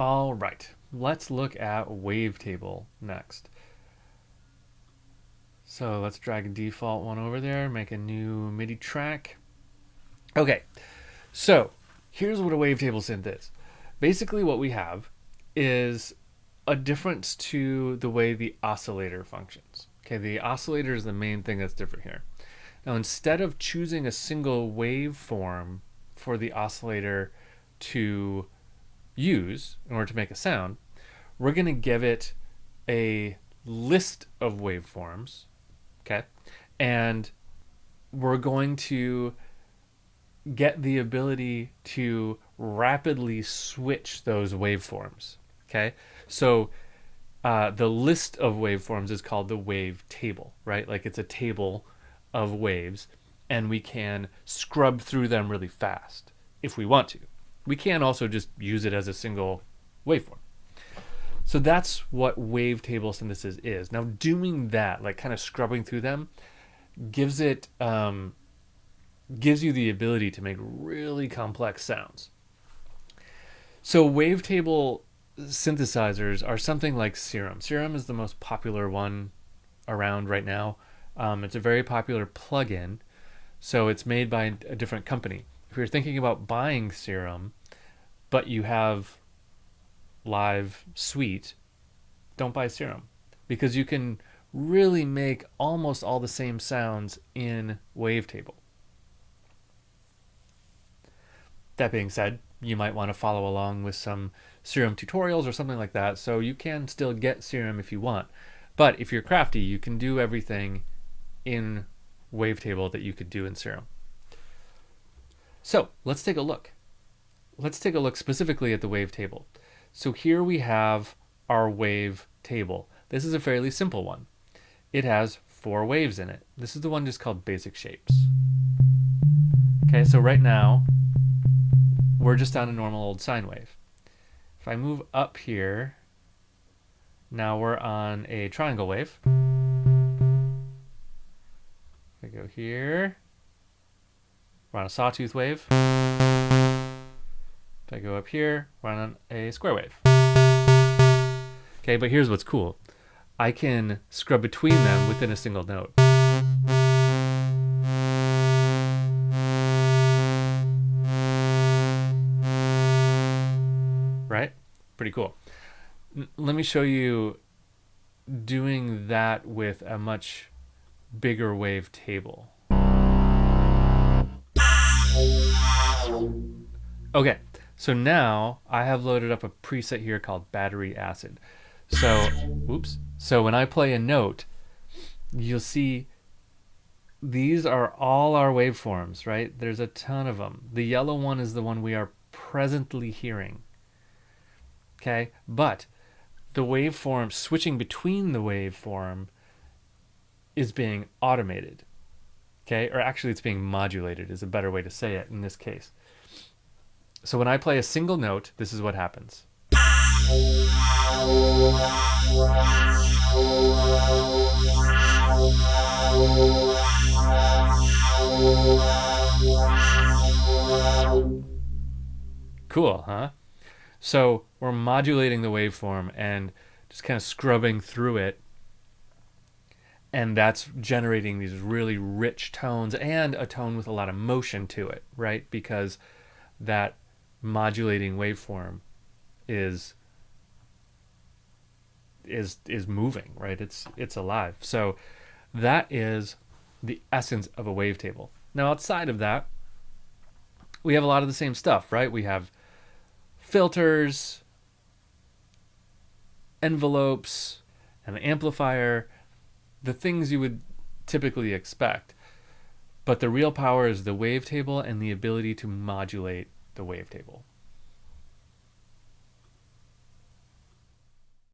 All right, let's look at Wavetable next. So let's drag a default one over there, make a new MIDI track. Okay, so here's what a wavetable synth is. Basically what we have is a difference to the way the oscillator functions. Okay, the oscillator is the main thing that's different here. Now instead of choosing a single waveform for the oscillator to use in order to make a sound, we're going to give it a list of waveforms, okay? And we're going to get the ability to rapidly switch those waveforms, okay? So the list of waveforms is called the wave table, right? Like it's a table of waves, and we can scrub through them really fast if we want to. We can also just use it as a single waveform. So that's what wavetable synthesis is. Now doing that, like kind of scrubbing through them, gives it gives you the ability to make really complex sounds. So wavetable synthesizers are something like Serum. Serum is the most popular one around right now. It's a very popular plugin, so it's made by a different company. If you're thinking about buying Serum, but you have Live Suite, don't buy Serum, because you can really make almost all the same sounds in Wavetable. That being said, you might want to follow along with some Serum tutorials or something like that, so you can still get Serum if you want. But if you're crafty, you can do everything in Wavetable that you could do in Serum. So let's take a look. Let's take a look specifically at the wave table. So here we have our wave table. This is a fairly simple one. It has 4 waves in it. This is the one just called basic shapes. Okay, so right now we're just on a normal old sine wave. If I move up here, now we're on a triangle wave. If I go here, we're on a sawtooth wave. If I go up here, we're on a square wave. Okay, but here's what's cool. I can scrub between them within a single note. Right? Pretty cool. Let me show you doing that with a much bigger wave table. Okay, so now I have loaded up a preset here called Battery Acid. So, oops. So when I play a note, you'll see these are all our waveforms, right? There's a ton of them. The yellow one is the one we are presently hearing. Okay, but the waveform, switching between the waveform is being automated. Okay, or actually it's being modulated is a better way to say it in this case. So when I play a single note, this is what happens. Cool, huh? So we're modulating the waveform and just kind of scrubbing through it, and that's generating these really rich tones and a tone with a lot of motion to it, right? Because that modulating waveform is moving, right? It's alive. So that is the essence of a wavetable. Now outside of that, we have a lot of the same stuff, right? We have filters, envelopes, an amplifier, the things you would typically expect. But the real power is the wavetable and the ability to modulate the wavetable.